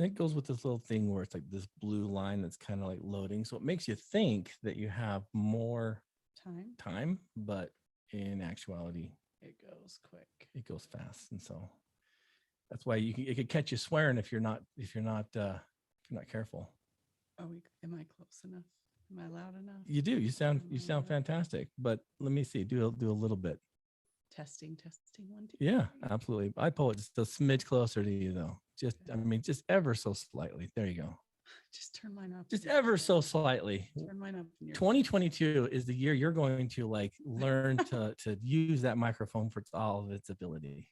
And it goes with this little thing where it's like this blue line that's kind of like loading. So it makes you think that you have more time, but in actuality, it goes quick. It goes fast. And so that's why it could catch you swearing if you're not careful. Oh, am I close enough? Am I loud enough? You do. You sound fantastic. But let me see. Do a little bit. Testing 1, 2. Yeah, absolutely. I pull it just a smidge closer to you though. Just ever so slightly. There you go. Just turn mine up. Just ever so slightly. Turn mine up. 2022 is the year you're going to like learn to use that microphone for all of its ability.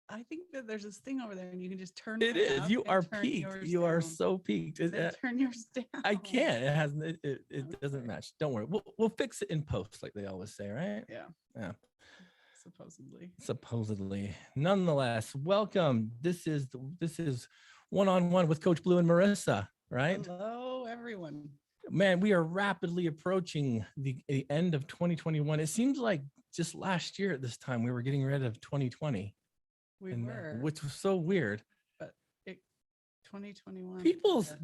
I think that there's this thing over there and you can just turn it is. You are peaked. You are so peaked. Turn yours down. I can't. It has it doesn't match. Don't worry. We'll fix it in post, like they always say, right? Yeah. Supposedly. Nonetheless, welcome. This is One-on-One with Coach Blu and Marissa, right? Hello, everyone. Man, we are rapidly approaching the end of 2021. It seems like just last year at this time we were getting rid of 2020. Which was so weird. But 2021.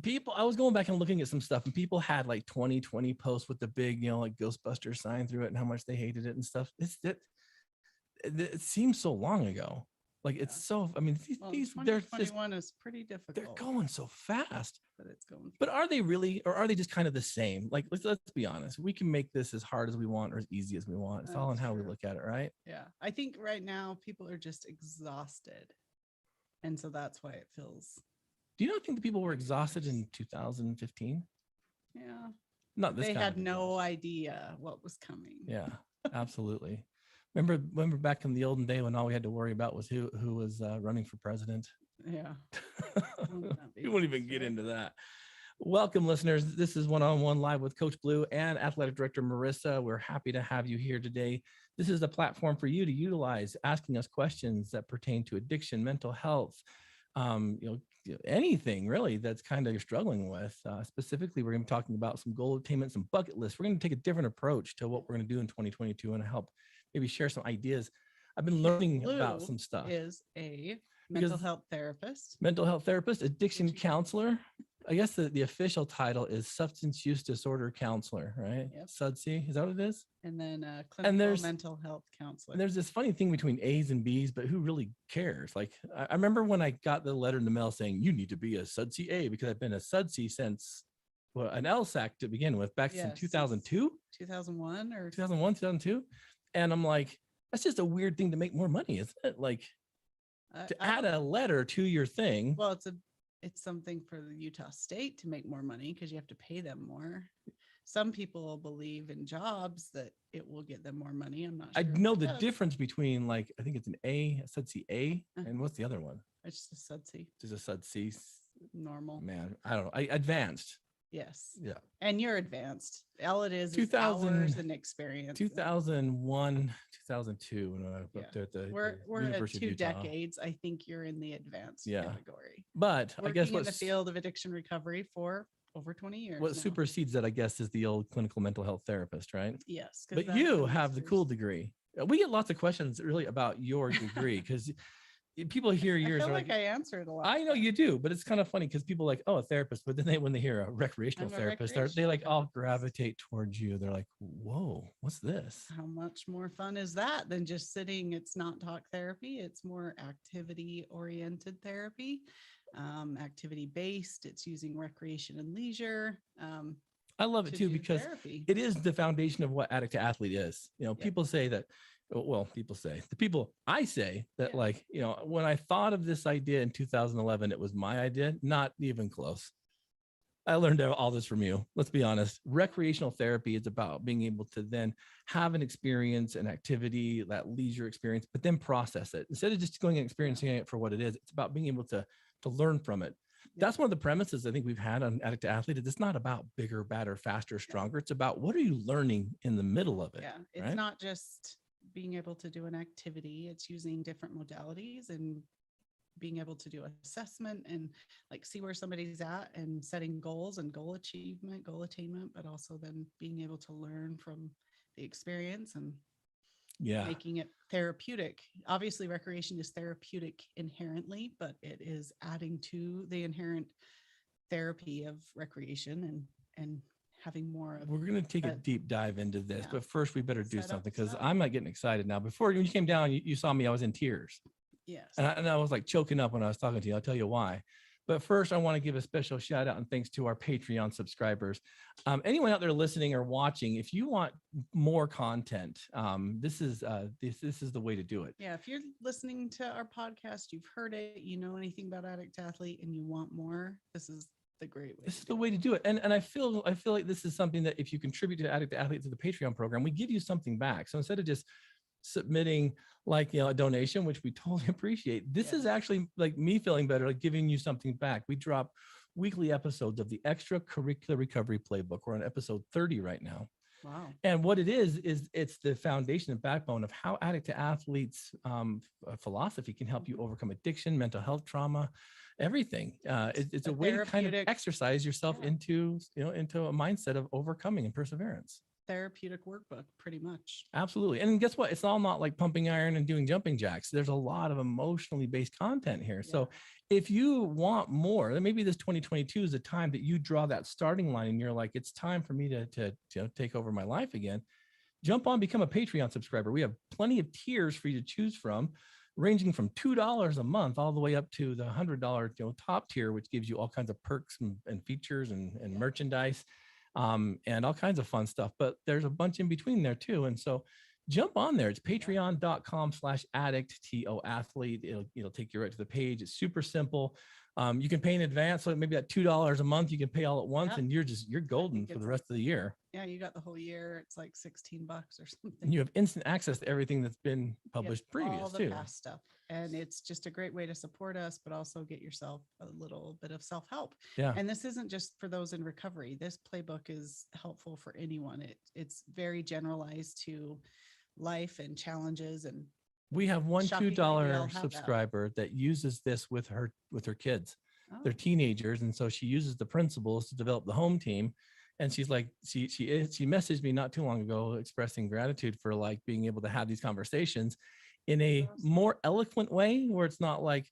People, I was going back and looking at some stuff, and people had like 2020 posts with the big, like Ghostbuster sign through it and how much they hated it and stuff. It seems so long ago. Like it's so. I mean, these 2021 is pretty difficult. They're going so fast. But it's going. But are they really, or are they just kind of the same? Like let's be honest. We can make this as hard as we want or as easy as we want. It's all on how we look at it, right? Yeah, I think right now people are just exhausted, and so that's why it feels. Do you not think that people were exhausted in 2015? Yeah. Not this. They had no idea what was coming. Yeah, absolutely. Remember back in the olden day when all we had to worry about was who was running for president? Yeah. We won't even get into that. Welcome, listeners. This is One-on-One Live with Coach Blu and Athletic Director Marissa. We're happy to have you here today. This is the platform for you to utilize, asking us questions that pertain to addiction, mental health, anything really that's kind of you're struggling with. Specifically, we're going to be talking about some goal attainment, some bucket lists. We're going to take a different approach to what we're going to do in 2022 and help maybe share some ideas. I've been learning about some stuff. Is a mental health therapist, addiction counselor. I guess the official title is substance use disorder counselor, right? Yep. SUDC, is that what it is? And then clinical mental health counselor. And there's this funny thing between A's and B's, but who really cares? Like I remember when I got the letter in the mail saying you need to be a SUDC A because I've been a SUDC since an LSAC to begin with, back in 2002, 2001 or 2001, 2002. And I'm like, that's just a weird thing to make more money, isn't it? Like to add a letter to your thing. Well, it's something for the Utah State to make more money because you have to pay them more. Some people believe in jobs that it will get them more money. I'm not sure. I know the difference between I think it's an A, a SUDC A, and what's the other one? It's just a SUDC. Just a SUDC. Normal. Man, I don't know. Advanced. Yes. Yeah. And you're advanced. All it is 2000 and experience. 2001, 2002. When I was up there at the we're University at 2 of Utah. decades. I think you're in the advanced category. But working I guess in the field of addiction recovery for over 20 years. What supersedes that, I guess, is the old clinical mental health therapist, right? Yes. But you have the cool degree. We get lots of questions really about your degree because people hear yours. I feel like I answered a lot. I know you do, but it's kind of funny because people are like, oh, a therapist. But then when they hear a recreational therapist, they like all gravitate towards you. They're like, whoa, what's this? How much more fun is that than just sitting? It's not talk therapy. It's more activity oriented therapy, activity based. It's using recreation and leisure. I love it too because it is the foundation of what Addict to Athlete is. People say that. Well, I say that when I thought of this idea in 2011, it was my idea, not even close. I learned all this from you. Let's be honest. Recreational therapy is about being able to then have an experience, an activity, that leisure experience, but then process it. Instead of just going and experiencing it for what it is, it's about being able to learn from it. That's one of the premises I think we've had on Addict to Athlete. It's not about bigger, better, faster, stronger. It's about what are you learning in the middle of it? Yeah, it's not just being able to do an activity. It's using different modalities and being able to do assessment and see where somebody's at and setting goals and goal attainment, but also then being able to learn from the experience. And making it therapeutic. Obviously, recreation is therapeutic inherently, but it is adding to the inherent therapy of recreation and having more of. We're going to take a deep dive into this, but first we better do something, because I'm not getting excited now. Before, when you came down, you saw me, I was in tears. Yes. And I was like choking up when I was talking to you. I'll tell you why. But first, I want to give a special shout out and thanks to our Patreon subscribers. Anyone out there listening or watching, if you want more content, this is the way to do it. Yeah, if you're listening to our podcast, you've heard it, you know anything about Addict Athlete, and you want more, this is the great way. This is the way to do it. And I feel like this is something that if you contribute to Addict Athlete to the Patreon program, we give you something back. So instead of just submitting like, a donation, which we totally appreciate, this is actually like me feeling better, like giving you something back. We drop weekly episodes of the Extracurricular Recovery Playbook. We're on episode 30 right now. Wow. And what it is it's the foundation and backbone of how Addict to Athletes philosophy can help you overcome addiction, mental health trauma, everything. It's a way to kind of exercise yourself into a mindset of overcoming and perseverance. Therapeutic workbook, pretty much. Absolutely. And guess what? It's all not like pumping iron and doing jumping jacks. There's a lot of emotionally based content here. So if you want more, then maybe this 2022 is the time that you draw that starting line and you're like, it's time for me to take over my life again. Jump on, become a Patreon subscriber. We have plenty of tiers for you to choose from, ranging from $2 a month all the way up to the $100 top tier, which gives you all kinds of perks and features and merchandise. And all kinds of fun stuff, but there's a bunch in between there too. And so jump on there. It's patreon.com/addict It'll take you right to the page. It's super simple. You can pay in advance. So maybe at $2 a month, you can pay all at once and you're golden for the rest of the year. Yeah. You got the whole year. It's like $16 or something. And you have instant access to everything that's been published previous all the too. Past stuff. And it's just a great way to support us, but also get yourself a little bit of self-help. Yeah. And this isn't just for those in recovery. This playbook is helpful for anyone. It's very generalized to life and challenges. And we have one $2 subscriber that uses this with her kids. They're teenagers. And so she uses the principles to develop the home team. And she's like, she messaged me not too long ago expressing gratitude for like being able to have these conversations in a more eloquent way, where it's not like,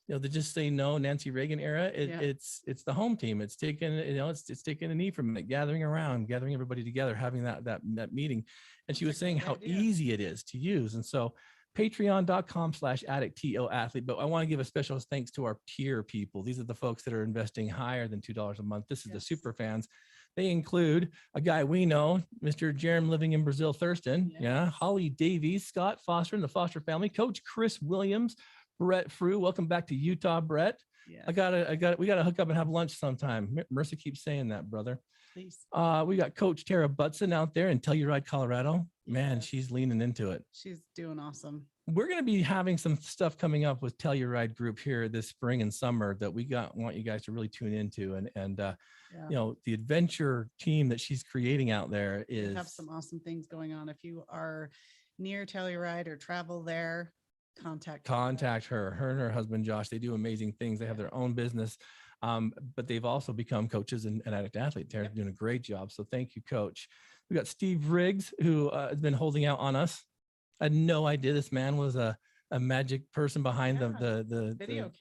they just say no, Nancy Reagan era. It's the home team. It's taking, it's taking a knee from it, gathering everybody together, having that meeting. And she was saying how easy it is to use. And so patreon.com/addict-athlete. But I want to give a special thanks to our tier people. These are the folks that are investing higher than $2 a month. This is the super fans. They include a guy we know, Mr. Jerem living in Brazil, Thurston. Yeah. Holly Davies, Scott Foster and the Foster family, Coach Chris Williams, Brett Frew. Welcome back to Utah, Brett. Yeah. We got to hook up and have lunch sometime. Marissa keeps saying that, brother. Please. We got Coach Tara Butson out there in Telluride, Colorado. Man, she's leaning into it. She's doing awesome. We're going to be having some stuff coming up with Telluride Group here this spring and summer that want you guys to really tune into. And the adventure team that she's creating out there is. We have some awesome things going on. If you are near Telluride or travel there, contact her. Her and her husband, Josh, they do amazing things. They have their own business, but they've also become coaches and Addict Athlete. They're doing a great job. So thank you, Coach. We got Steve Riggs, who has been holding out on us. I had no idea this man was a magic person behind the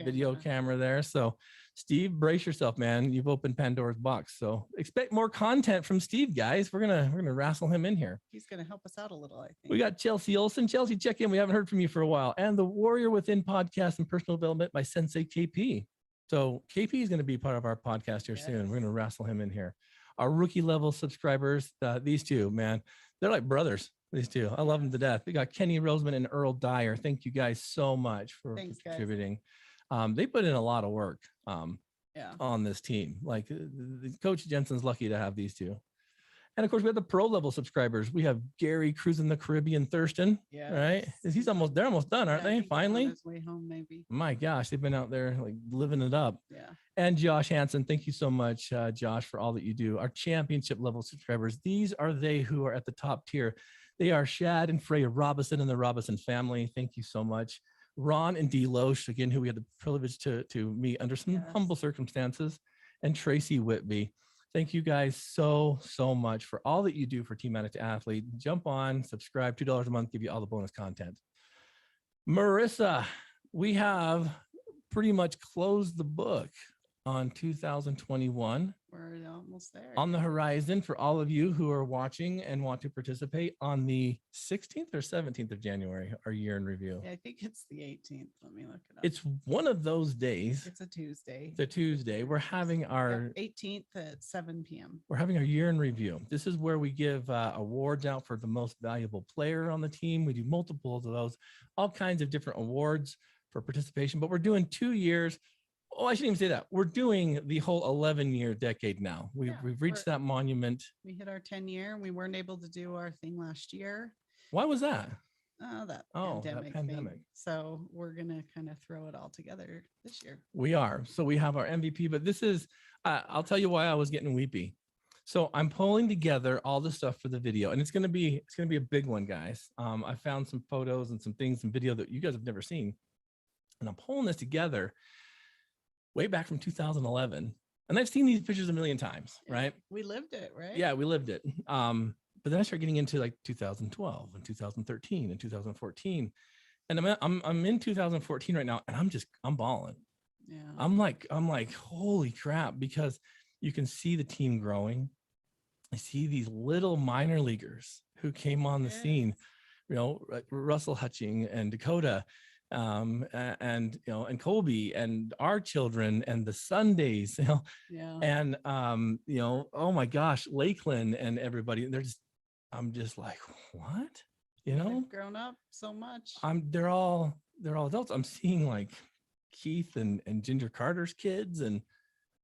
video camera there. So Steve, brace yourself, man. You've opened Pandora's box. So expect more content from Steve, guys. We're gonna wrestle him in here. He's gonna help us out a little, I think. We got Chelsea Olson. Chelsea, check in. We haven't heard from you for a while. And the Warrior Within podcast and personal development by Sensei KP. So KP is going to be part of our podcast here soon. We're going to wrestle him in here. Our rookie level subscribers, these two, man, they're like brothers. These two, I love them to death. We got Kenny Roseman and Earl Dyer. Thank you guys so much for contributing. They put in a lot of work on this team. Like Coach Jensen's lucky to have these two. And of course, we have the pro level subscribers. We have Gary cruising the Caribbean, Thurston. Yeah, right. They're almost done, aren't they? Finally, on his way home, maybe. My gosh, they've been out there like living it up. Yeah. And Josh Hansen, thank you so much, Josh, for all that you do. Our championship level subscribers. These are they who are at the top tier. They are Shad and Freya Robinson and the Robinson family. Thank you so much. Ron and Dee Loesch, again, who we had the privilege to meet under some humble circumstances, and Tracy Whitby. Thank you guys so much for all that you do for Team Addict Athlete. Jump on, subscribe, $2 a month, give you all the bonus content. Marissa, we have pretty much closed the book on 2021. We're almost there. On the horizon for all of you who are watching and want to participate on the 16th or 17th of January, our year in review. Yeah, I think it's the 18th. Let me look it up. It's one of those days. It's a Tuesday. The Tuesday. We're having our 18th at 7 p.m. We're having our year in review. This is where we give awards out for the most valuable player on the team. We do multiples of those, all kinds of different awards for participation, but we're doing 2 years. Oh, I shouldn't even say that. We're doing the whole 11-year decade now. We've reached that monument. We hit our 10-year and we weren't able to do our thing last year. Why was that? That pandemic thing. So we're going to kind of throw it all together this year. We are. So we have our MVP, but this is, I'll tell you why I was getting weepy. So I'm pulling together all the stuff for the video, and it's going to be a big one, guys. I found some photos and some things, some video that you guys have never seen. And I'm pulling this together way back from 2011. And I've seen these pictures a million times, right? We lived it, right? Yeah, we lived it. But then I started getting into like 2012 and 2013 and 2014. And I'm in 2014 right now, and I'm bawling. Yeah. I'm like, holy crap, because you can see the team growing. I see these little minor leaguers who came on the scene, Russell Hutching and Dakota, and Colby and our children and the Sundays, and oh my gosh, Lakeland and everybody. I'm just like, what? They've grown up so much. They're all adults. I'm seeing like Keith and Ginger Carter's kids, and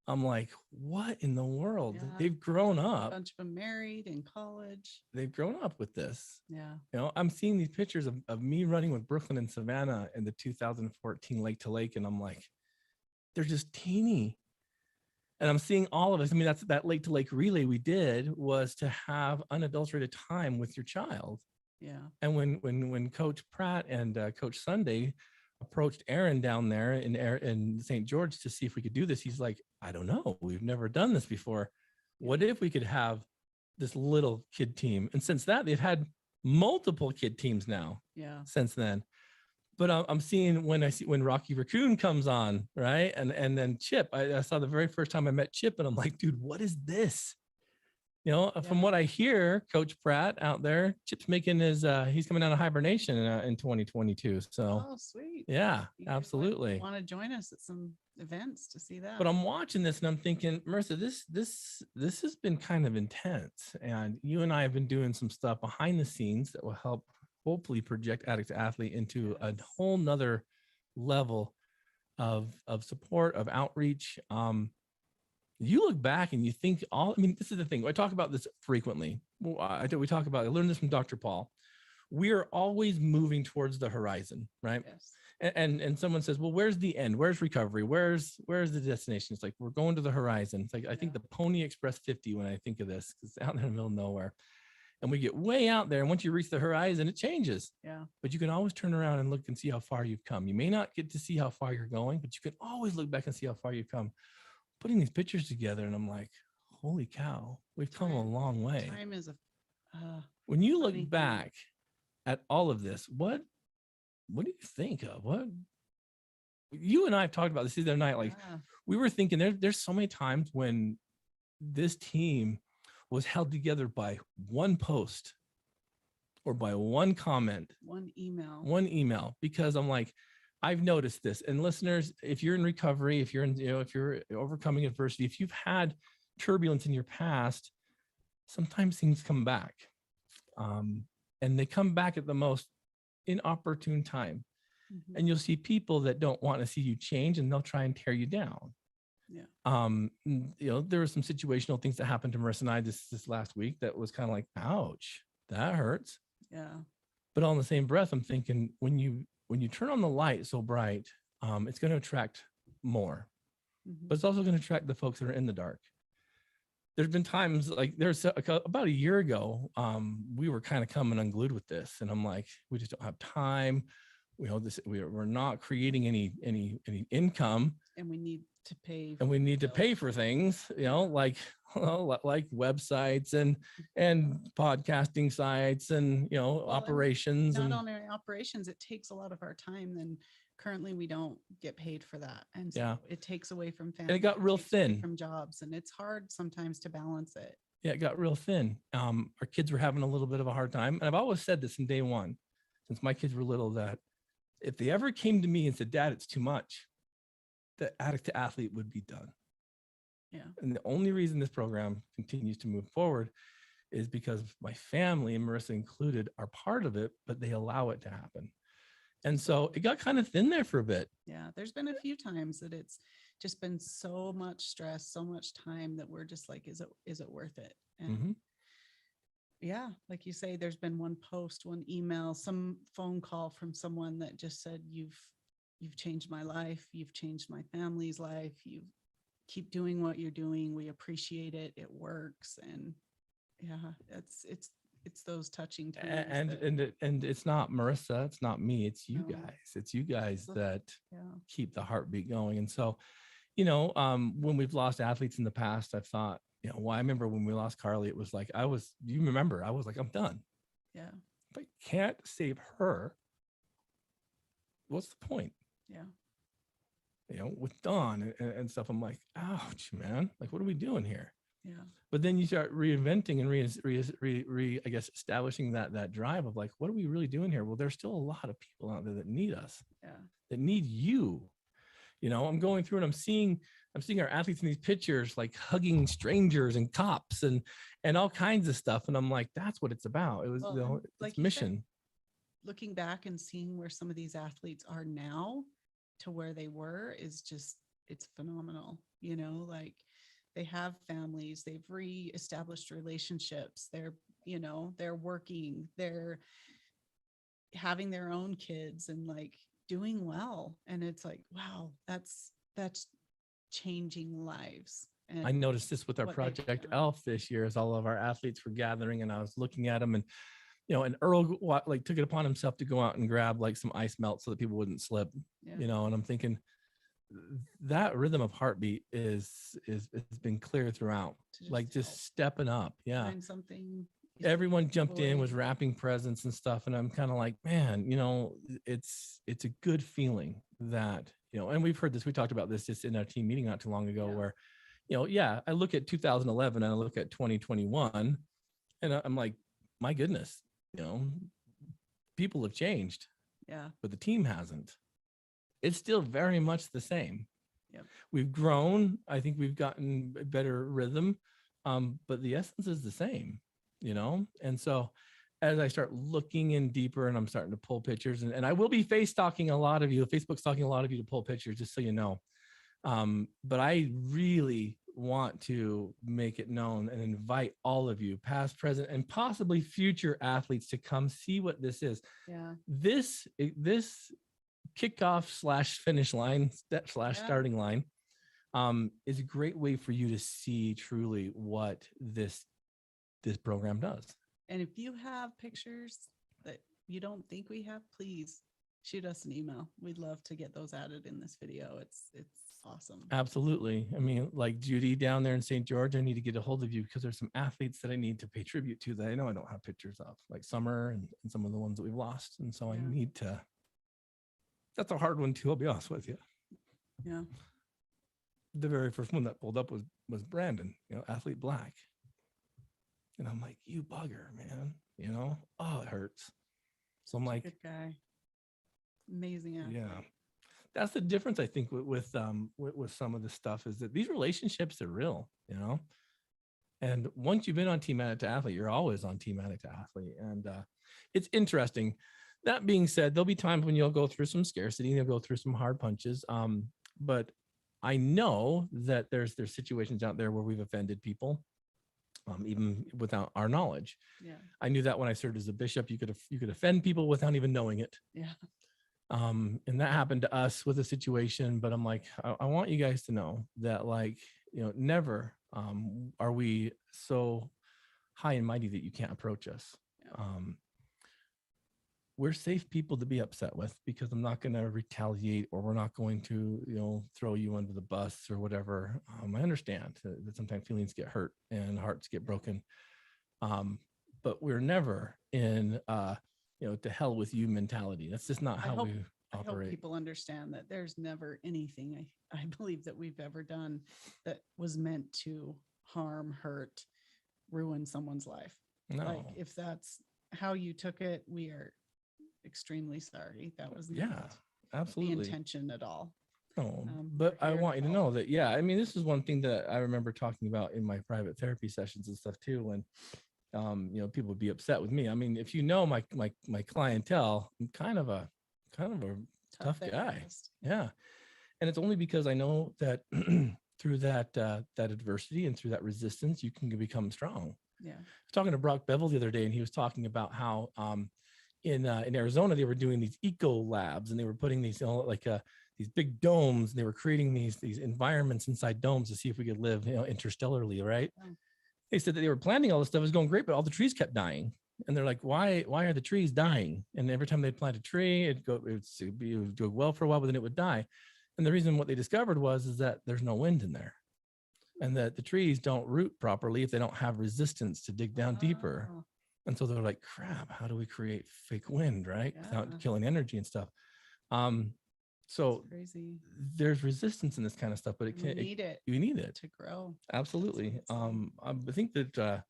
I'm like, what in the world? Yeah. They've grown up. A bunch of them married in college. They've grown up with this. Yeah. I'm seeing these pictures of me running with Brooklyn and Savannah in the 2014 Lake to Lake, and I'm like, they're just teeny. And I'm seeing all of us. I mean, that's that Lake to Lake relay we did was to have unadulterated time with your child. Yeah. And when Coach Pratt and Coach Sunday approached Aaron down there in St. George to see if we could do this, he's like, I don't know. We've never done this before. What if we could have this little kid team? And since that, they've had multiple kid teams now. Yeah. Since then. But I'm seeing when Rocky Raccoon comes on, right? And then Chip, I saw the very first time I met Chip, and I'm like, dude, what is this? From what I hear, Coach Pratt out there, Chip's making he's coming out of hibernation in 2022. So, oh, sweet. Yeah, absolutely. Want to join us at some events to see that? But I'm watching this and I'm thinking, Marissa, this has been kind of intense. And you and I have been doing some stuff behind the scenes that will help hopefully project Addict Athlete into a whole nother level of support, of outreach. You look back and you think this is the thing. I talk about this frequently. I learned this from Dr. Paul. We are always moving towards the horizon, right? Yes. And someone says, well, where's the end? Where's recovery? Where's the destination? It's like, we're going to the horizon. It's like, I think the Pony Express 50 when I think of this, because it's out there in the middle of nowhere. And we get way out there. And once you reach the horizon, it changes. Yeah. But you can always turn around and look and see how far you've come. You may not get to see how far you're going, but you can always look back and see how far you've come. Putting these pictures together, and I'm like, holy cow, we've come a long way. Time is when you look back at all of this, what do you think of? What you and I have talked about this the other night, like we were thinking there's so many times when this team was held together by one post or by one comment, one email, because I'm like, I've noticed this. And listeners, if you're in recovery, if you're overcoming adversity, if you've had turbulence in your past, sometimes things come back. And they come back at the most inopportune time. Mm-hmm. And you'll see people that don't want to see you change, and they'll try and tear you down. Yeah. There were some situational things that happened to Marissa and I this last week that was kind of like, ouch, that hurts. Yeah. But all in the same breath, I'm thinking when you turn on the light so bright, it's going to attract more, but it's also going to attract the folks that are in the dark. There's been times like about a year ago, we were kind of coming unglued with this, and I'm like, we just don't have time. We're not creating any income, and we need to pay, and we need to pay for things, like like websites and podcasting sites and operations. Not And only operations, it takes a lot of our time. Then currently we don't get paid for that, and so yeah, it takes away from family. and it got real thin from jobs, and it's hard sometimes to balance it. Yeah, it got real thin. Our kids were having a little bit of a hard time, and I've always said this from day one, since my kids were little, that if they ever came to me and said, "Dad, it's too much," the Addict to Athlete would be done. Yeah. And the only reason this program continues to move forward is because my family, and Marissa included, are part of it, but they allow it to happen. And so it got kind of thin there for a bit. Yeah, there's been a few times that it's just been so much stress, so much time that we're just like, is it worth it? And yeah, like you say, there's been one post, one email, some phone call from someone that just said, you've changed my life. You've changed my family's life. You keep doing what you're doing. We appreciate it. It works. And yeah, it's those touching times. And it's not Marissa, it's not me, it's you No. guys. It's you guys that Yeah. keep the heartbeat going. And so, when we've lost athletes in the past, I've thought, well, I remember when we lost Carly, it was like, you remember, I was like, I'm done. Yeah. If I can't save her, what's the point? Yeah. With Dawn and stuff, I'm like, ouch, man. Like, what are we doing here? Yeah. But then you start reinventing and I guess, establishing that drive of like, what are we really doing here? Well, there's still a lot of people out there that need us, that need you. I'm going through and I'm seeing our athletes in these pictures, like hugging strangers and cops and all kinds of stuff. And I'm like, that's what it's about. It was, like it's mission. Said, looking back and seeing where some of these athletes are now to where they were is just, it's phenomenal. Like they have families, they've reestablished relationships. They're working, they're having their own kids and like doing well. And it's like, wow, that's changing lives. And I noticed this with our Project Elf this year, as all of our athletes were gathering and I was looking at them, and and Earl like took it upon himself to go out and grab like some ice melt so that people wouldn't slip. And I'm thinking that rhythm of heartbeat is been clear throughout, like just stepping up. Yeah. Find something. Everyone jumped in, was wrapping presents and stuff. And I'm kind of like, man, it's a good feeling that, and we've heard this, we talked about this just in our team meeting not too long ago, where, I look at 2011 and I look at 2021 and I'm like, my goodness, people have changed. Yeah. But the team hasn't. It's still very much the same. Yep. We've grown. I think we've gotten a better rhythm, but the essence is the same, And so as I start looking in deeper and I'm starting to pull pictures, and I will be Facebook's stalking a lot of you to pull pictures, just so you know. But I really want to make it known and invite all of you, past, present, and possibly future athletes, to come see what this is. Yeah. This kickoff / finish line / starting line is a great way for you to see truly what this program does. And if you have pictures that you don't think we have, please shoot us an email. We'd love to get those added in this video. It's awesome. Absolutely. I mean, like Judy down there in St. George, I need to get a hold of you because there's some athletes that I need to pay tribute to that I know I don't have pictures of, like Summer and some of the ones that we've lost. And so I need to, that's a hard one too, I'll be honest with you. Yeah. The very first one that pulled up was Brandon, Athlete Black. And I'm like, you bugger, man, oh, it hurts. So I'm like, good guy. Amazing athlete. Yeah. That's the difference, I think, with some of the stuff, is that these relationships are real, and once you've been on Team Addict to Athlete, you're always on Team Addict to Athlete. And it's interesting. That being said, there'll be times when you'll go through some scarcity and you'll go through some hard punches. But I know that there's situations out there where we've offended people, even without our knowledge. Yeah. I knew that when I served as a bishop, you could offend people without even knowing it. Yeah. And that happened to us with a situation, but I'm like, I want you guys to know that, like, never are we so high and mighty that you can't approach us. Yeah. we're safe people to be upset with, because I'm not going to retaliate, or we're not going to, throw you under the bus or whatever. I understand that sometimes feelings get hurt and hearts get broken. But we're never in, to hell with you mentality. That's just not how we I hope operate. people understand that there's never anything I believe that we've ever done that was meant to harm, hurt, ruin someone's life. No. Like, if that's how you took it, we are extremely sorry. That was not absolutely the intention at all. No, but I want you to know that, I mean, this is one thing that I remember talking about in my private therapy sessions and stuff too, when people would be upset with me. I mean, if you know my clientele, I'm kind of a tough guy. Yeah. And it's only because I know that through that adversity and through that resistance, you can become strong. Yeah. I was talking to Brock Bevel the other day, and he was talking about how in Arizona, they were doing these eco labs, and they were putting these these big domes, and they were creating these environments inside domes to see if we could live interstellarly, right? Yeah. They said that they were planting all this stuff, it was going great, but all the trees kept dying. And they're like, why are the trees dying? And every time they'd plant a tree, it would go well for a while, but then it would die. And the reason, what they discovered is that there's no wind in there, and that the trees don't root properly if they don't have resistance to dig down deeper. And so they're like, crap, how do we create fake wind, right? Without killing energy and stuff. So there's resistance in this kind of stuff, but you need it to grow. Absolutely. I think that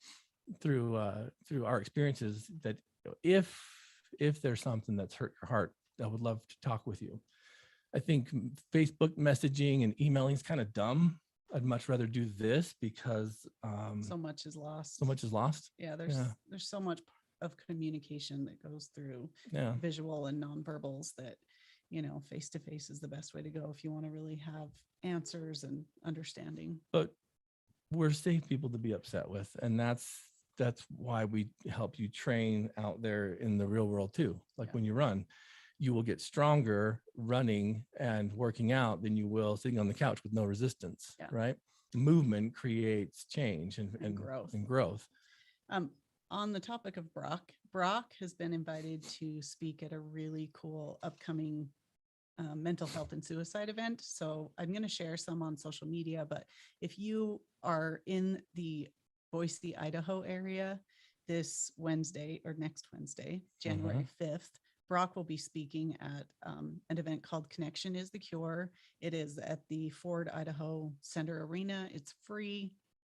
through our experiences, that if there's something that's hurt your heart, I would love to talk with you. I think Facebook messaging and emailing is kind of dumb. I'd much rather do this, because so much is lost. Yeah, there's so much of communication that goes through visual and nonverbals that, face to face is the best way to go if you want to really have answers and understanding. But we're safe people to be upset with, and that's why we help you train out there in the real world too. Like when you run, you will get stronger running and working out than you will sitting on the couch with no resistance, right? Movement creates change and growth. On the topic of Brock has been invited to speak at a really cool upcoming mental health and suicide event. So I'm going to share some on social media, but if you are in the Boise, Idaho area this Wednesday or next Wednesday, January 5th, Brock will be speaking at an event called Connection is the Cure. It is at the Ford, Idaho Center Arena. It's free.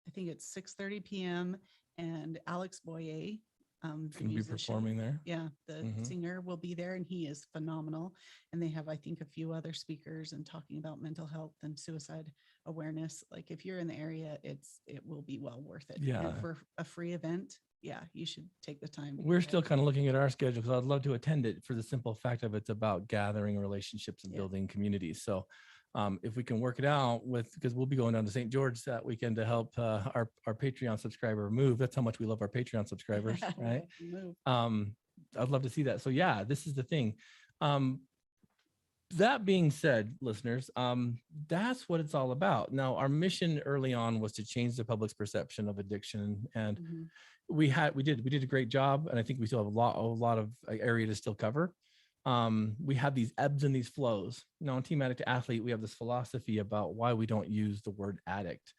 I think it's 6:30 p.m. And Alex Boyer, can be performing there. Yeah, the singer will be there, and he is phenomenal. And they have, I think, a few other speakers and talking about mental health and suicide awareness. Like, if you're in the area, it will be well worth it. Yeah. And for a free event, you should take the time. We're still kind of looking at our schedule, because I'd love to attend it, for the simple fact of it's about gathering relationships and building communities. So if we can work it out because we'll be going down to St. George that weekend to help our Patreon subscriber move. That's how much we love our Patreon subscribers, right? I'd love to see that. So this is the thing. That being said, listeners, that's what it's all about. Now, our mission early on was to change the public's perception of addiction, and we did a great job, and I think we still have a lot of area to still cover. We have these ebbs and these flows. Now, on Team Addict to Athlete, we have this philosophy about why we don't use the word addict,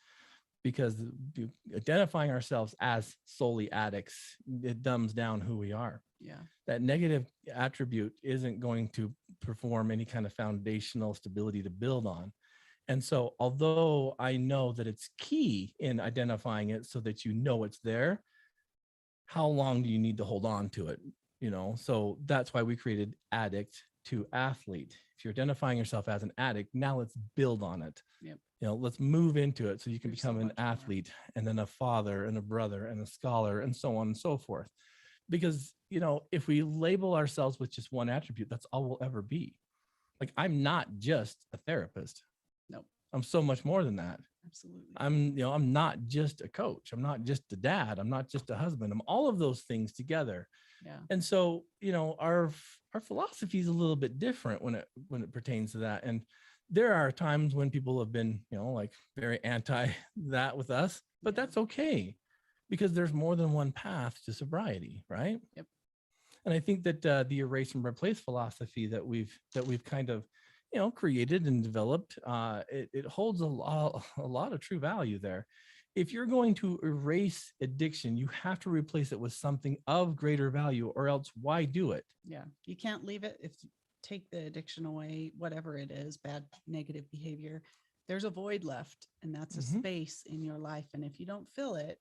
because identifying ourselves as solely addicts, it dumbs down who we are. Yeah. That negative attribute isn't going to perform any kind of foundational stability to build on. And so, although I know that it's key in identifying it so that you know it's there, how long do you need to hold on to it? So that's why we created Addict to Athlete. If you're identifying yourself as an addict, now let's build on it. Yep. Let's move into it so you can become an athlete, and then a father and a brother and a scholar, and so on and so forth. Because, if we label ourselves with just one attribute, that's all we'll ever be. Like, I'm not just a therapist. Nope. I'm so much more than that. Absolutely. I'm not just a coach. I'm not just a dad. I'm not just a husband. I'm all of those things together. Yeah. And so, our philosophy is a little bit different when it pertains to that. And there are times when people have been, like very anti that with us, but that's okay, because there's more than one path to sobriety, right? Yep. And I think that the erase and replace philosophy that we've kind of, created and developed, it holds a lot of true value there. If you're going to erase addiction, you have to replace it with something of greater value, or else why do it? Yeah. You can't leave it. If you take the addiction away, whatever it is, bad, negative behavior, there's a void left, and that's a space in your life. And if you don't fill it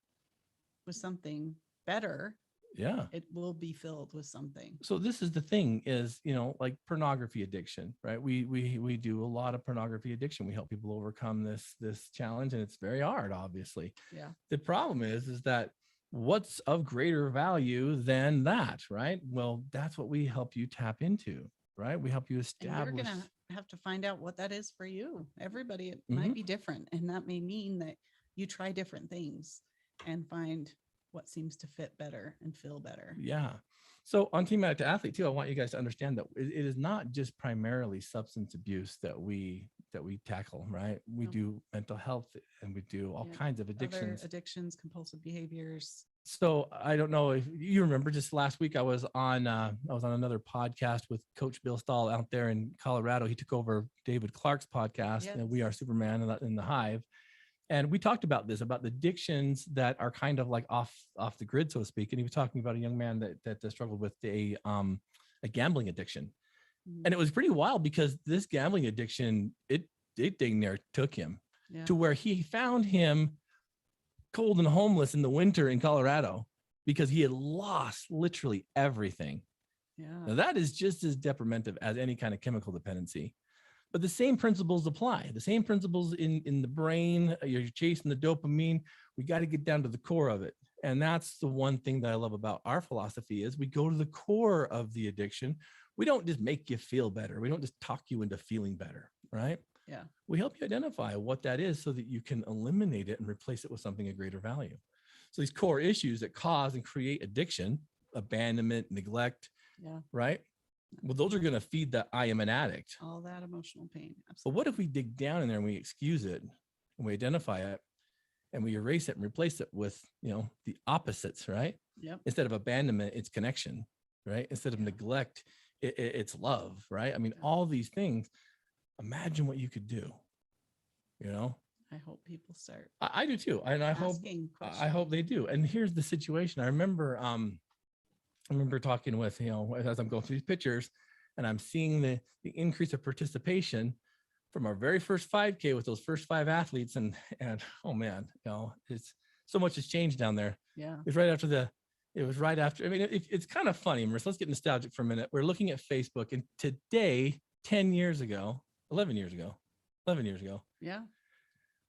with something better, it will be filled with something. So this is the thing is, like pornography addiction, right? We do a lot of pornography addiction. We help people overcome this challenge, and it's very hard, obviously. Yeah. The problem is that what's of greater value than that, right? Well, that's what we help you tap into, right? We help you establish. And you're going to have to find out what that is for you. Everybody, it might be different. And that may mean that you try different things and find what seems to fit better and feel better. Yeah. So on Team Addict to Athlete too, I want you guys to understand that it is not just primarily substance abuse that we tackle, right? We do mental health, and we do all kinds of addictions. Other addictions, compulsive behaviors. So I don't know if you remember, just last week I was on another podcast with Coach Bill Stahl out there in Colorado. He took over David Clark's podcast, and We Are Superman in the Hive. And we talked about this, about the addictions that are kind of like off the grid, so to speak. And he was talking about a young man that struggled with a gambling addiction. And it was pretty wild because this gambling addiction, it dang near took him to where he found him cold and homeless in the winter in Colorado because he had lost literally everything. Yeah. Now that is just as detrimental as any kind of chemical dependency. But the same principles apply. The same principles in the brain. You're chasing the dopamine. We got to get down to the core of it. And that's the one thing that I love about our philosophy is we go to the core of the addiction. We don't just make you feel better. We don't just talk you into feeling better, right? Yeah. We help you identify what that is so that you can eliminate it and replace it with something of greater value. So these core issues that cause and create addiction, abandonment, neglect, right? Well, those are going to feed that I am an addict. All that emotional pain. Absolutely. But what if we dig down in there and we excuse it and we identify it and we erase it and replace it with, the opposites, right? Yep. Instead of abandonment, it's connection, right? Instead of neglect, it's love, right? I mean, all these things, imagine what you could do, I hope people start. I do too. And I hope they do. And here's the situation. I remember talking with, as I'm going through these pictures and I'm seeing the increase of participation from our very first 5K with those first 5 athletes. And oh man, it's so much has changed down there. Yeah. It was right after, I mean, it's kind of funny, Marissa. Let's get nostalgic for a minute. We're looking at Facebook, and today, 11 years ago. Yeah.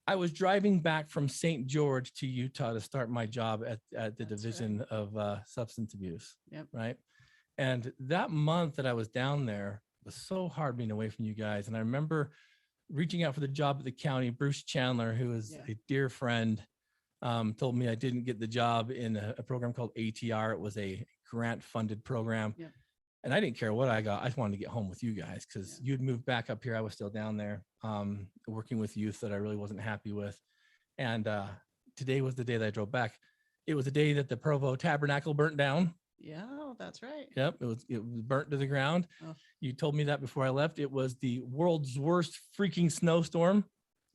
I was driving back from St. George to Utah to start my job at the Division of Substance Abuse. Yep. Right. And that month that I was down there was so hard being away from you guys. And I remember reaching out for the job at the county. Bruce Chandler, who is a dear friend, told me I didn't get the job in a program called ATR. It was a grant funded program. Yep. And I didn't care what I got. I just wanted to get home with you guys because you'd moved back up here. I was still down there working with youth that I really wasn't happy with. And today was the day that I drove back. It was the day that the Provo Tabernacle burnt down. Yeah, that's right. Yep. It was burnt to the ground. Oh. You told me that before I left. It was the world's worst freaking snowstorm.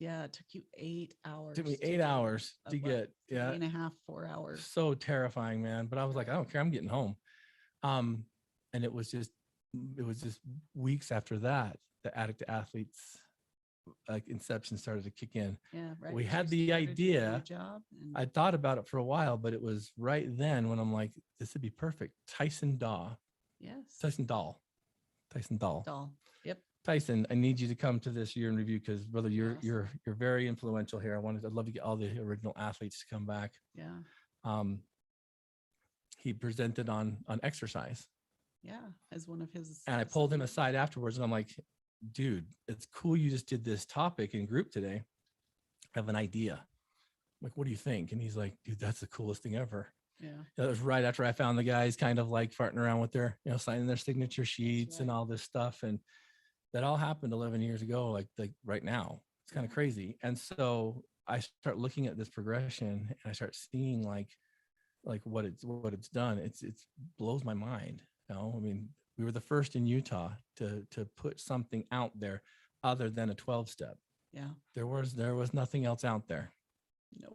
Yeah. It took you 8 hours. It took me 8 hours to get 3.5, 4 hours. So terrifying, man. But I was like, I don't care. I'm getting home. And it was just weeks after that, the Addict to Athletes like inception started to kick in. Yeah, right. We had the idea. I thought about it for a while, but it was right then when I'm like, this would be perfect. Tyson Dahl. Yes. Tyson Dahl. Yep. Tyson, I need you to come to this year in review because, brother, you're very influential here. I'd love to get all the original athletes to come back. Yeah. He presented on exercise. Yeah, as one of his. And I pulled him aside afterwards and I'm like, dude, it's cool you just did this topic in group today. I have an idea. I'm like, what do you think? And he's like, dude, that's the coolest thing ever. Yeah. That was right after I found the guys kind of like farting around with their, signing their signature sheets and all this stuff. And that all happened 11 years ago, like right now. It's kind of crazy. And so I start looking at this progression and I start seeing like what it's done. It's blows my mind. I mean, we were the first in Utah to put something out there other than a 12-step. Yeah. There was nothing else out there. No.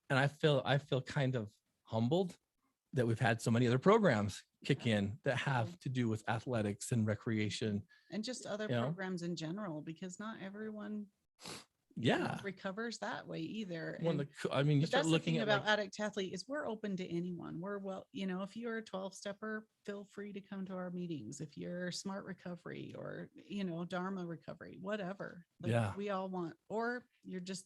And I feel kind of humbled that we've had so many other programs kick in that have to do with athletics and recreation and just other programs in general, because not everyone recovers that way either. I mean, you start looking at about Addict Athlete is we're open to anyone. We're if you're a 12-stepper, feel free to come to our meetings. If you're Smart Recovery or, Dharma Recovery, whatever. We all want, or you're just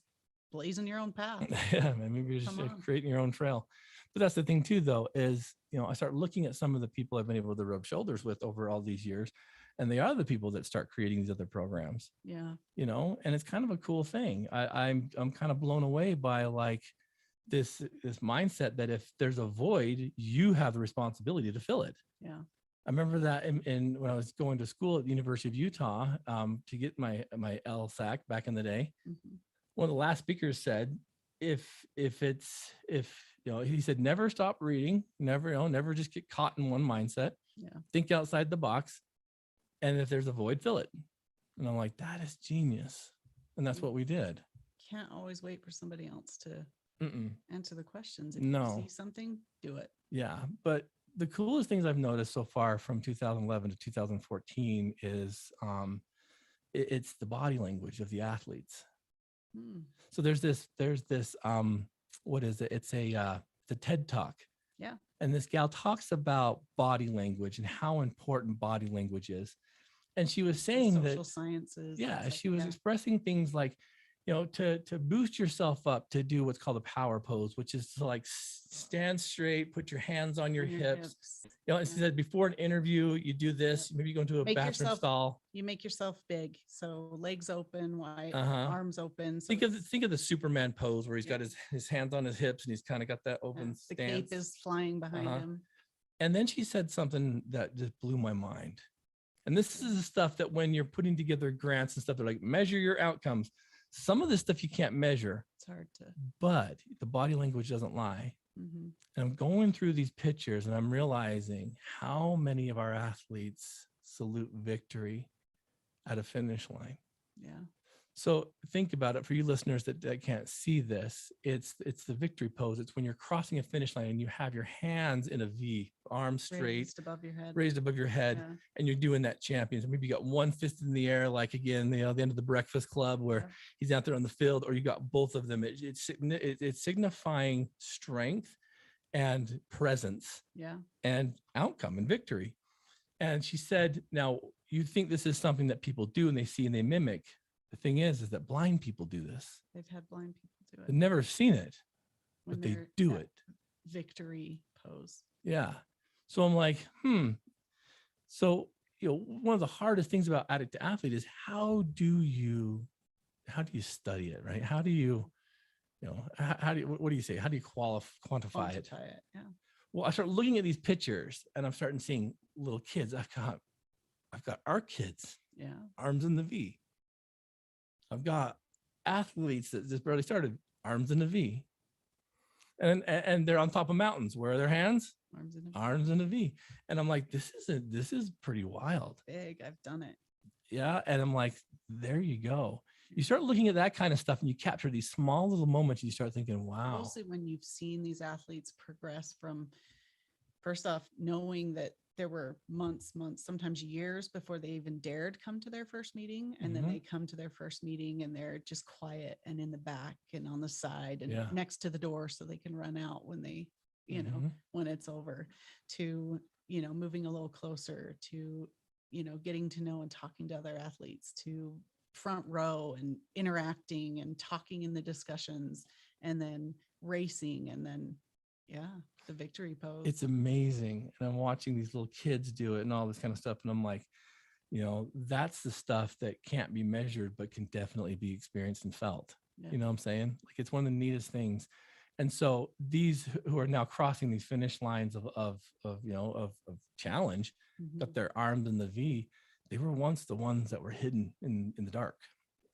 blazing your own path. Yeah, maybe you're just creating your own trail. But that's the thing too, though, is, I start looking at some of the people I've been able to rub shoulders with over all these years, and they are the people that start creating these other programs. Yeah. And it's kind of a cool thing. I'm kind of blown away by like this mindset that if there's a void, you have the responsibility to fill it. Yeah. I remember that in when I was going to school at the University of Utah to get my LSAC back in the day. Mm-hmm. One of the last speakers said, he said, never stop reading, never just get caught in one mindset. Yeah. Think outside the box. And if there's a void, fill it. And I'm like, that is genius. And that's what we did. Can't always wait for somebody else to answer the questions. If you see something, do it. Yeah. But the coolest things I've noticed so far from 2011 to 2014 is it's the body language of the athletes. So there's this what is it? It's a TED Talk. Yeah. And this gal talks about body language and how important body language is. And she was saying social sciences. Yeah, she was expressing things like, to boost yourself up, to do what's called a power pose, which is to like stand straight, put your hands on your hips. And she said before an interview, you do this, maybe you go into a bathroom stall. You make yourself big. So legs open, wide, arms open. So think of the Superman pose where he's got his hands on his hips and he's kind of got that open stance. The cape is flying behind him. And then she said something that just blew my mind. And this is the stuff that when you're putting together grants and stuff, they're like, measure your outcomes. Some of this stuff you can't measure. It's hard to. But the body language doesn't lie. Mm-hmm. And I'm going through these pictures and I'm realizing how many of our athletes salute victory at a finish line. Yeah. So think about it for you listeners that can't see this. It's the victory pose. It's when you're crossing a finish line and you have your hands in a V, arms straight, raised above your head, and you're doing that champions. Maybe you got one fist in the air, like again, the end of the Breakfast Club where he's out there on the field, or you got both of them. It's signifying strength and presence, and outcome and victory. And she said, now you think this is something that people do and they see and they mimic. The thing is that blind people do this. They've had blind people do it. They've never seen it, but they do it. Victory pose. Yeah. So I'm like, So, one of the hardest things about Addict to Athlete is how do you study it, right? How do you, what do you say? How do you quantify it? Yeah. Well, I start looking at these pictures and I'm starting seeing little kids. I've got our kids, arms in the V. I've got athletes that just barely started, arms in a V. And they're on top of mountains. Where are their hands? Arms in a V. And I'm like, this is pretty wild. Big. I've done it. Yeah. And I'm like, there you go. You start looking at that kind of stuff and you capture these small little moments and you start thinking, wow. Mostly when you've seen these athletes progress from, first off, knowing that there were months, sometimes years before they even dared come to their first meeting. And then they come to their first meeting and they're just quiet and in the back and on the side and next to the door so they can run out when they, when it's over, to, moving a little closer, to, getting to know and talking to other athletes, to front row and interacting and talking in the discussions, and then racing, and then, the victory pose. It's amazing. And I'm watching these little kids do it and all this kind of stuff. And I'm like, that's the stuff that can't be measured, but can definitely be experienced and felt. Yeah. You know what I'm saying? Like, it's one of the neatest things. And so these who are now crossing these finish lines of challenge, got their arms in the V. They were once the ones that were hidden in the dark,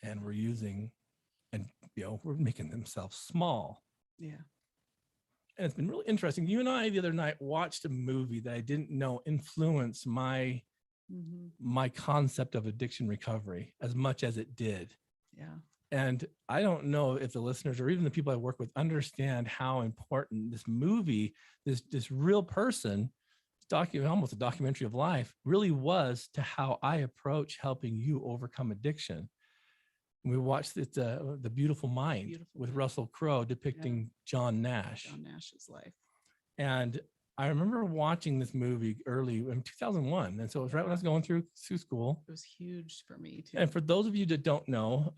and were using, and we're making themselves small. Yeah. And it's been really interesting. You and I the other night watched a movie that I didn't know influenced my concept of addiction recovery as much as it did. Yeah. And I don't know if the listeners or even the people I work with understand how important this movie, this real person, almost a documentary of life, really was to how I approach helping you overcome addiction. We watched it, The Beautiful Mind with Russell Crowe depicting John Nash. John Nash's life. And I remember watching this movie early in 2001. And so it was right when I was going through school. It was huge for me too. And for those of you that don't know,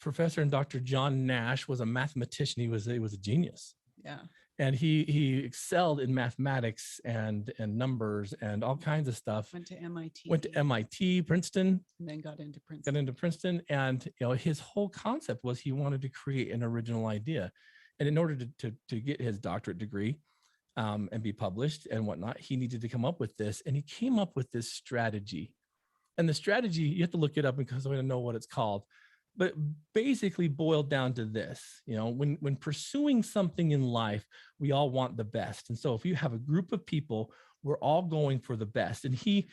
Professor and Dr. John Nash was a mathematician. He was a genius. Yeah. And he excelled in mathematics and numbers and all kinds of stuff. Went to MIT, Princeton, and then got into Princeton. And his whole concept was he wanted to create an original idea. And in order to get his doctorate degree and be published and whatnot, he needed to come up with this. And he came up with this strategy. And the strategy, you have to look it up because I don't know what it's called, but basically boiled down to this. When pursuing something in life, we all want the best. And so if you have a group of people, we're all going for the best. And he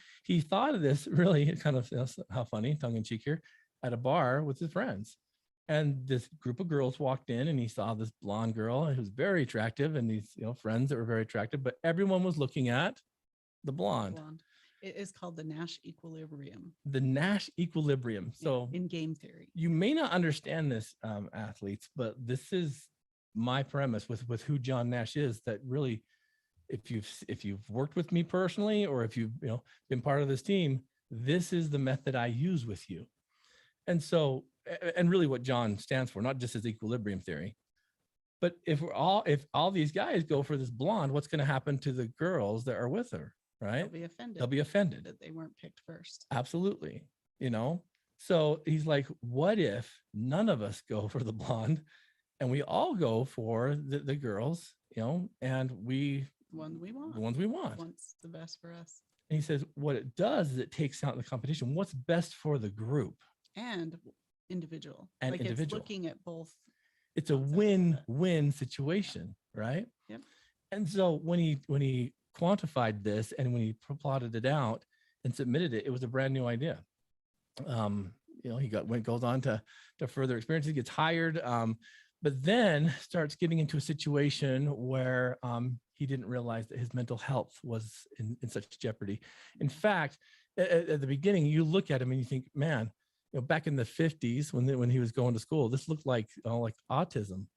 thought of this really kind of, how funny, tongue in cheek here, at a bar with his friends. And this group of girls walked in and he saw this blonde girl who was very attractive and these friends that were very attractive, but everyone was looking at the blonde. It is called the Nash Equilibrium. The Nash Equilibrium. So in game theory, you may not understand this, athletes, but this is my premise with who John Nash is. That really, if you've worked with me personally, or if you've been part of this team, this is the method I use with you. And so, and really, what John stands for, not just his equilibrium theory, but if all these guys go for this blonde, what's going to happen to the girls that are with her? Right? They'll be offended that they weren't picked first. Absolutely. So he's like, what if none of us go for the blonde and we all go for the girls, and the ones we want. What's the best for us? And he says, what it does is it takes out the competition. What's best for the group and individual. It's looking at both. It's a win-win situation, right? Yep. And so when he quantified this and when he plotted it out and submitted it, it was a brand new idea. He goes on to further experience. He gets hired, but then starts getting into a situation where he didn't realize that his mental health was in such jeopardy. In fact, at the beginning, you look at him and you think, man, back in the 50s when he was going to school, this looked like autism,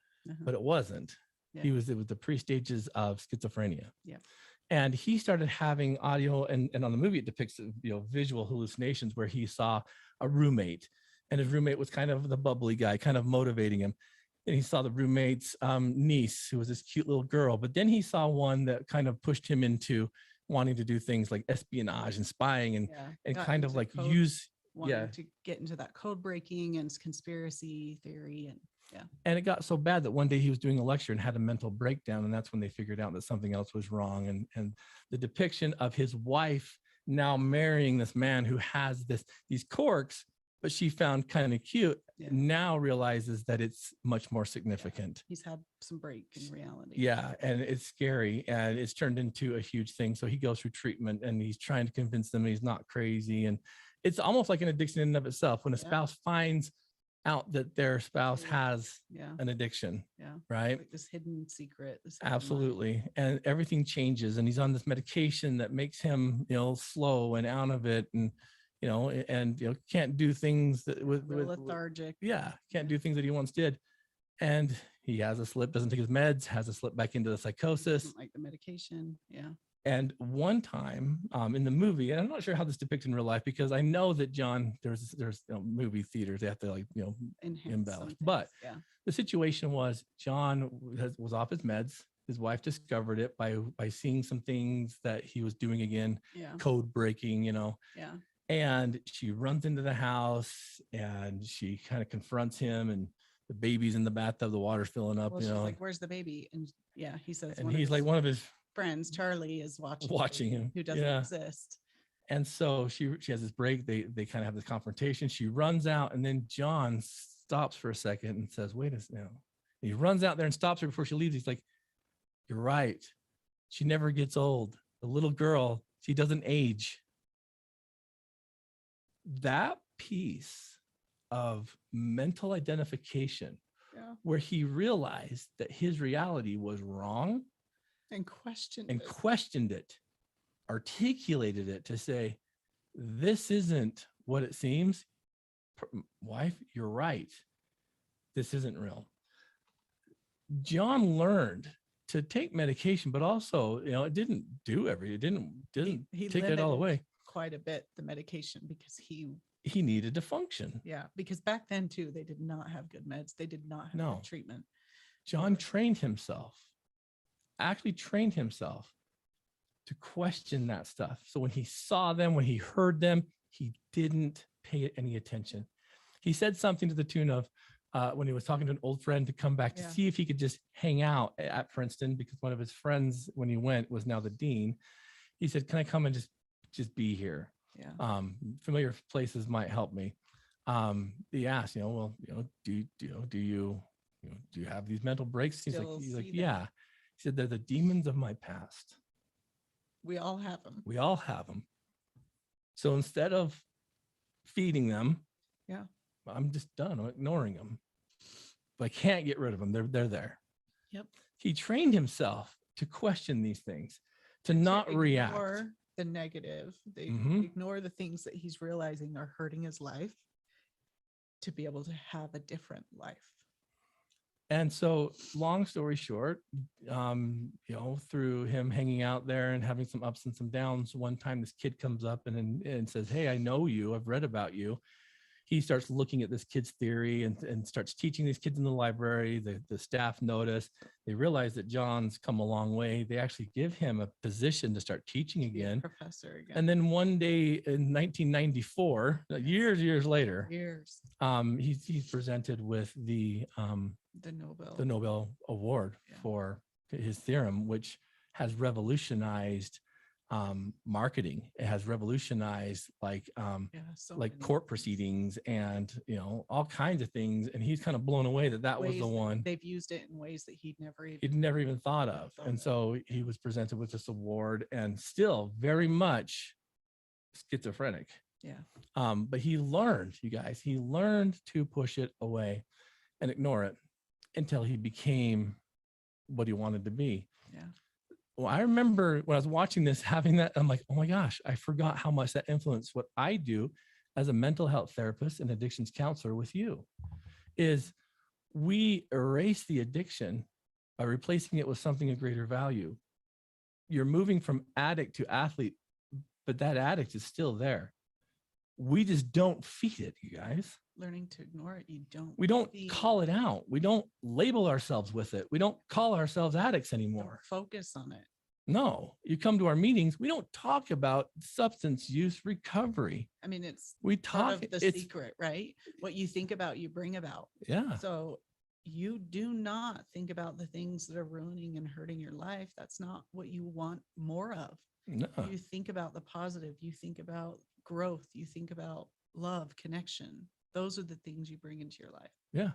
but it wasn't. Yeah. It was the pre-stages of schizophrenia. Yeah. And he started having audio and on the movie, it depicts, visual hallucinations where he saw a roommate and his roommate was kind of the bubbly guy, kind of motivating him. And he saw the roommate's niece, who was this cute little girl. But then he saw one that kind of pushed him into wanting to do things like espionage and spying and kind of like wanting to get into that code breaking and conspiracy theory. And and it got so bad that one day he was doing a lecture and had a mental breakdown. And that's when they figured out that something else was wrong. And the depiction of his wife now marrying this man who has these quirks, but she found kind of cute, now realizes that it's much more significant. He's had some break in reality. Yeah. And it's scary and it's turned into a huge thing. So he goes through treatment and he's trying to convince them he's not crazy. And it's almost like an addiction in and of itself. When a spouse finds out that their spouse has an addiction, right? Like this hidden secret. Absolutely. And everything changes and he's on this medication that makes him, slow and out of it. And, can't do things that with lethargic. Can't do things that he once did. And he has a slip, doesn't take his meds, has a slip back into the psychosis. Doesn't like the medication. Yeah. And one time in the movie, and I'm not sure how this depicted in real life, because I know that John, there's movie theaters, they have to embellish. But the situation was John was off his meds. His wife discovered it by seeing some things that he was doing again, code breaking, and she runs into the house and she kind of confronts him and the baby's in the bathtub, the water's filling up, she's like, where's the baby? And he says, and he's like, one of his friends, Charlie, is watching him, who doesn't exist. And so she has this break. They kind of have this confrontation. She runs out and then John stops for a second and says, wait a minute. He runs out there and stops her before she leaves. He's like, you're right. She never gets old. The little girl, she doesn't age. That piece of mental identification, where he realized that his reality was wrong and questioned it, articulated it to say, this isn't what it seems. Wife, you're right. This isn't real. John learned to take medication, but also, it didn't do it didn't he take it all away. Quite a bit, the medication, because he needed to function. Yeah, because back then too, they did not have good meds. They did not have good treatment. John actually trained himself to question that stuff. So when he saw them, when he heard them, he didn't pay any attention. He said something to the tune of, when he was talking to an old friend to come back to see if he could just hang out at Princeton, because one of his friends, when he went, was now the dean. He said, can I come and just be here? Yeah. Familiar places might help me. He asked, do you have these mental breaks? He's like, yeah. He said, they're the demons of my past. We all have them. So instead of feeding them, I'm just done. I'm ignoring them. But I can't get rid of them. They're there. Yep. He trained himself to question these things, to not react. Ignore the negative. They ignore the things that he's realizing are hurting his life, to be able to have a different life. And so, long story short, through him hanging out there and having some ups and some downs, one time this kid comes up and says, hey, I know you. I've read about you. He starts looking at this kid's theory and starts teaching these kids in the library. The staff notice. They realize that John's come a long way. They actually give him a position to start teaching again. Professor again. And then one day in 1994, years later, he's presented with the Nobel Award for his theorem, which has revolutionized marketing. It has revolutionized court proceedings and all kinds of things. And he's kind of blown away that was the one. They've used it in ways that he'd never even thought of. And so he was presented with this award, and still very much schizophrenic. Yeah. But he learned, you guys, to push it away and ignore it until he became what he wanted to be. Yeah. Well, I remember when I was watching this, having that, I'm like, oh my gosh, I forgot how much that influenced what I do as a mental health therapist and addictions counselor with you. Is we erase the addiction by replacing it with something of greater value. You're moving from addict to athlete, but that addict is still there. We just don't feed it, you guys. Learning to ignore it, we don't call it out. We don't label ourselves with it. We don't call ourselves addicts anymore. Don't focus on it. No, you come to our meetings, we don't talk about substance use recovery. I mean, it's part of the secret, right? What you think about, you bring about. Yeah. So you do not think about the things that are ruining and hurting your life. That's not what you want more of. No. You think about the positive. You think about growth. You think about love, connection. Those are the things you bring into your life. Yeah.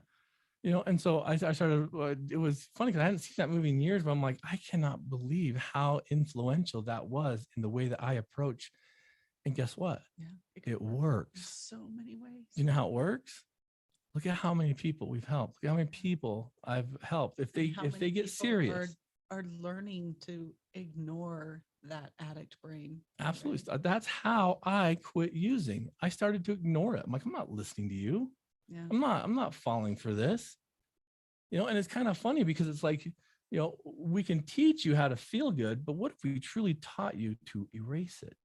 And so I started, it was funny because I hadn't seen that movie in years, but I'm like, I cannot believe how influential that was in the way that I approach. And guess what? Yeah, it works. In so many ways. You know how it works? Look at how many people we've helped. Look at how many people I've helped. If they get serious. Are learning to ignore that addict brain. Absolutely. Right? That's how I quit using. I started to ignore it. I'm like, I'm not listening to you. Yeah. I'm not falling for this. And it's kind of funny because it's like, we can teach you how to feel good, but what if we truly taught you to erase it?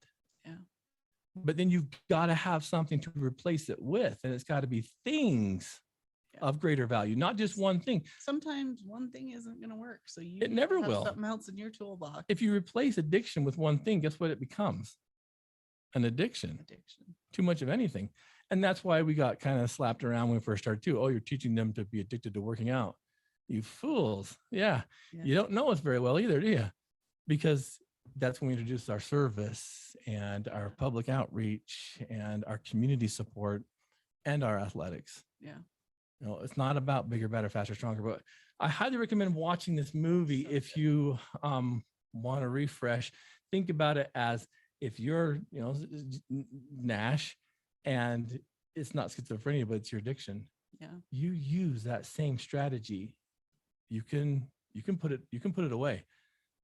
Yeah. But then you've got to have something to replace it with, and it's got to be things of greater value, not just one thing. Sometimes one thing isn't going to work. So it never will. Something else in your toolbox. If you replace addiction with one thing, guess what it becomes? An addiction. Too much of anything. And that's why we got kind of slapped around when we first started too. Oh, you're teaching them to be addicted to working out. You fools. Yeah. You don't know us very well either, do you? Because that's when we introduced our service and our public outreach and our community support and our athletics. Yeah. You know, it's not about bigger, better, faster, stronger, but I highly recommend watching this movie if you want to refresh. Think about it as if you're, you know, Nash, and it's not schizophrenia, but it's your addiction. Yeah. You use that same strategy. You can put it away.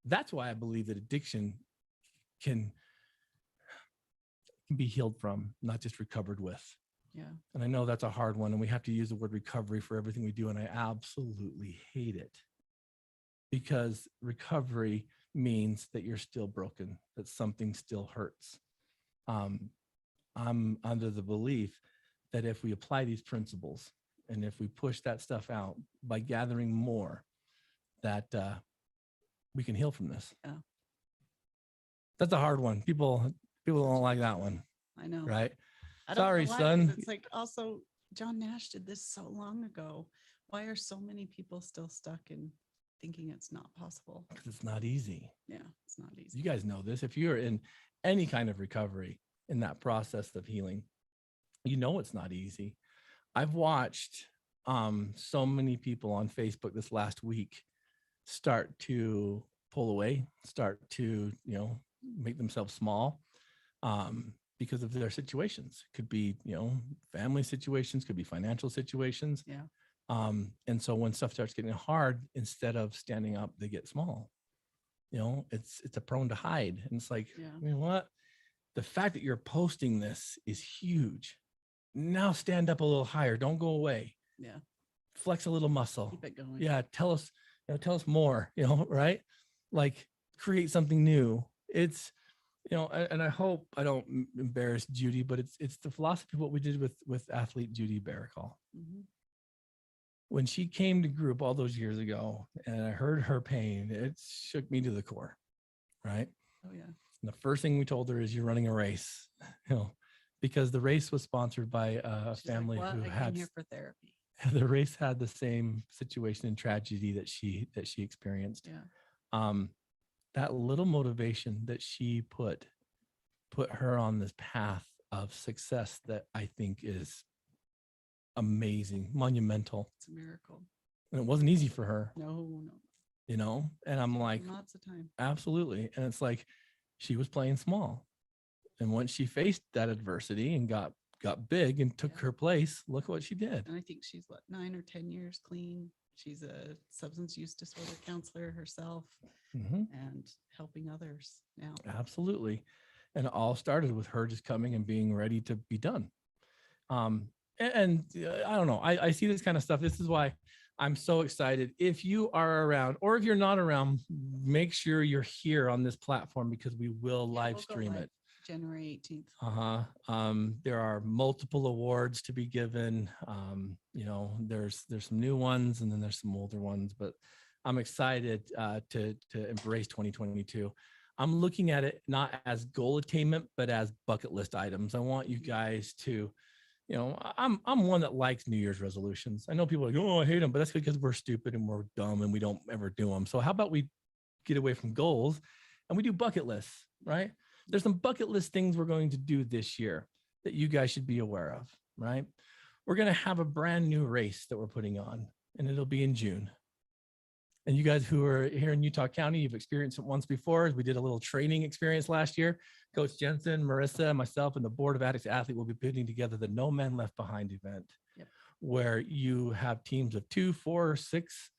That's why I believe that addiction can be healed from, not just recovered with. Yeah. And I know that's a hard one, and we have to use the word recovery for everything we do. And I absolutely hate it, because recovery means that you're still broken, that something still hurts. I'm under the belief that if we apply these principles and if we push that stuff out by gathering more, that we can heal from this. Yeah. That's a hard one. People don't like that one. I know. Right? Sorry, know why, son. It's like, also, John Nash did this so long ago. Why are so many people still stuck in thinking it's not possible? Because it's not easy. Yeah, it's not easy. You guys know this. If you're in any kind of recovery, in that process of healing, you know it's not easy. I've watched so many people on Facebook this last week start to pull away, start to, you know, make themselves small because of their situations. Could be, you know, family situations, could be financial situations. Yeah. And so when stuff starts getting hard, instead of standing up, they get small. You know, it's a prone to hide. And it's like, Yeah. you know what? The fact that you're posting this is huge. Now stand up a little higher. Don't go away. Yeah. Flex a little muscle. Keep it going. Yeah. Tell us more, you know, right? Like, create something new. It's, you know, and I hope I don't embarrass Judy, but it's the philosophy of what we did with athlete Judy Barricall. Mm-hmm. When she came to group all those years ago and I heard her pain, it shook me to the core. Right. Oh yeah. And the first thing we told her is, you're running a race, you know, because the race was sponsored by a family like, who I had came here for therapy. The race had the same situation and tragedy that she experienced. Yeah. That little motivation that she put her on this path of success that I think is amazing, monumental. It's a miracle. And it wasn't easy for her. No. You know, and I'm like, lots of time. Absolutely. And it's like, she was playing small. And once she faced that adversity and got big and took her place, look what she did. And I think she's 9 or 10 years clean. She's a substance use disorder counselor herself, and helping others now. Absolutely. And it all started with her just coming and being ready to be done. I don't know. I see this kind of stuff. This is why I'm so excited. If you are around, or if you're not around, make sure you're here on this platform, because we will live stream it. January 18th. There are multiple awards to be given. You know, there's some new ones, and then there's some older ones, but I'm excited to embrace 2022. I'm looking at it not as goal attainment, but as bucket list items. I want you guys to, you know, I'm one that likes New Year's resolutions. I know people are like, oh, I hate them, but that's because we're stupid and we're dumb and we don't ever do them. So how about we get away from goals and we do bucket lists, right? There's some bucket list things we're going to do this year that you guys should be aware of, right? We're going to have a brand new race that we're putting on, and it'll be in June. And you guys who are here in Utah County, you've experienced it once before. We did a little training experience last year. Coach Jensen, Marissa, myself, and the board of Addict Athlete will be putting together the No Man Left Behind event, where you have teams of 2, 4, 6,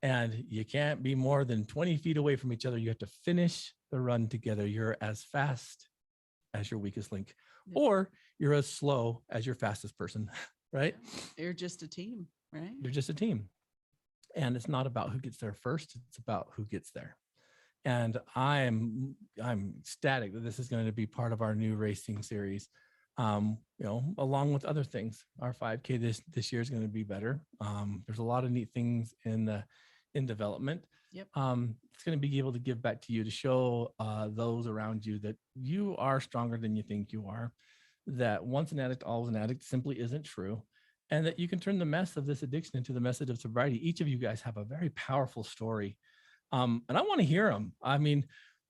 and you can't be more than 20 feet away from each other. You have to finish the run together. You're as fast as your weakest link, or you're as slow as your fastest person, right? You're just a team, right? You're just a team. And it's not about who gets there first. It's about who gets there. And I'm ecstatic that this is going to be part of our new racing series. You know, along with other things. Our 5K this year is going to be better. There's a lot of neat things in development. Yep. It's going to be able to give back to you, to show those around you that you are stronger than you think you are, that once an addict, always an addict simply isn't true, and that you can turn the mess of this addiction into the message of sobriety. Each of you guys have a very powerful story. And I want to hear them. I mean,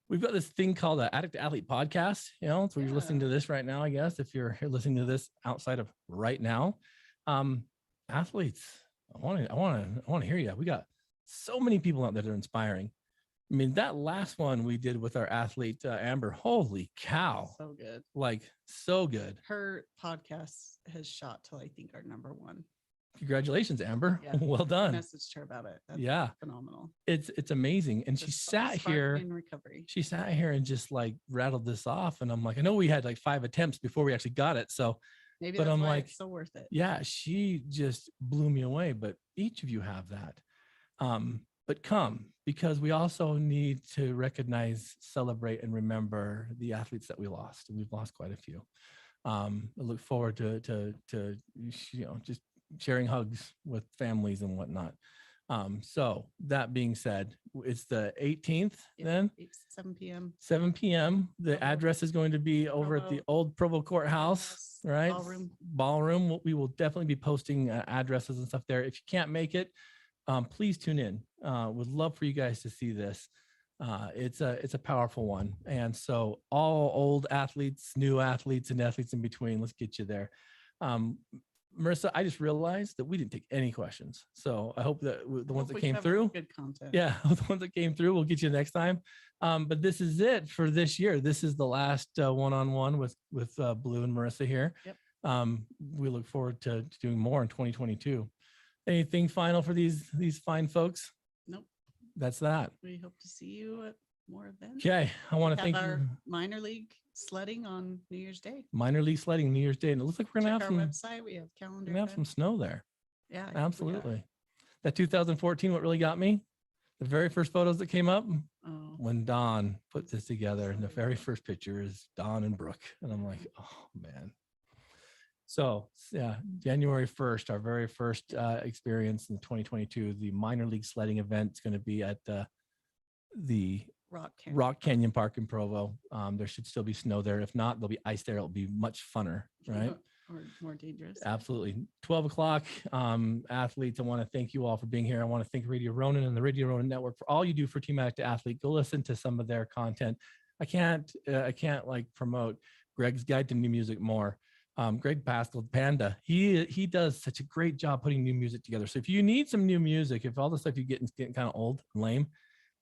we've got this thing called the Addict Athlete podcast, you know, so you're listening to this right now, I guess, if you're listening to this outside of right now. athletes, I want to hear you. We got so many people out there that are inspiring. I mean, that last one we did with our athlete, Amber, holy cow. So good. Like, so good. Her podcast has shot till I think our number one. Congratulations, Amber. Yeah, well done. I messaged her about it. That's phenomenal. It's amazing. And she sat here in recovery. She sat here and just like rattled this off. And I'm like, I know we had like 5 attempts before we actually got it. So maybe but that's I'm why like, it's so worth it. Yeah, she just blew me away. But each of you have that. But come, because we also need to recognize, celebrate, and remember the athletes that we lost. We've lost quite a few. I look forward to just sharing hugs with families and whatnot. So that being said, it's the 18th then? 7 p.m. 7 p.m. The address is going to be over at the old Provo Courthouse, right? Ballroom. We will definitely be posting addresses and stuff there. If you can't make it, please tune in. Would love for you guys to see this. It's a powerful one. And so all old athletes, new athletes, and athletes in between, let's get you there. Marissa, I just realized that we didn't take any questions. So I hope that the ones that came through, good content. Yeah, the ones that came through, we'll get you next time. But this is it for this year. This is the last one-on-one with Blu and Marissa here. Yep. We look forward to doing more in 2022. Anything final for these fine folks? Nope. That's that. We hope to see you at more events. Okay. I want to thank our you. minor league sledding on New Year's Day. Minor league sledding New Year's Day. And it looks like we're going to have our website. We have calendar. We have some snow there. Yeah. Absolutely. That 2014, what really got me? The very first photos that came up when Don put this together. And the very first picture is Don and Brooke. And I'm like, oh man. So yeah, January 1st, our very first experience in 2022, the minor league sledding event is going to be at the Rock Canyon Park in Provo. There should still be snow there. If not, there'll be ice there. It'll be much funner, right? Or more dangerous. Absolutely. 12 o'clock. Athletes, I want to thank you all for being here. I want to thank Radio Ronin and the Radio Ronin Network for all you do for Team Addict Athlete. Go listen to some of their content. I can't like promote Greg's Guide to New Music more. Greg Pascal, Panda, he does such a great job putting new music together. So if you need some new music, if all the stuff you're getting kind of old and lame,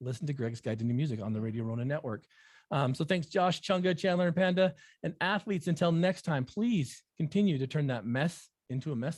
listen to Greg's Guide to New Music on the Radio Ronin Network. So thanks, Josh, Chunga, Chandler, and Panda. And athletes, until next time, please continue to turn that mess into a message.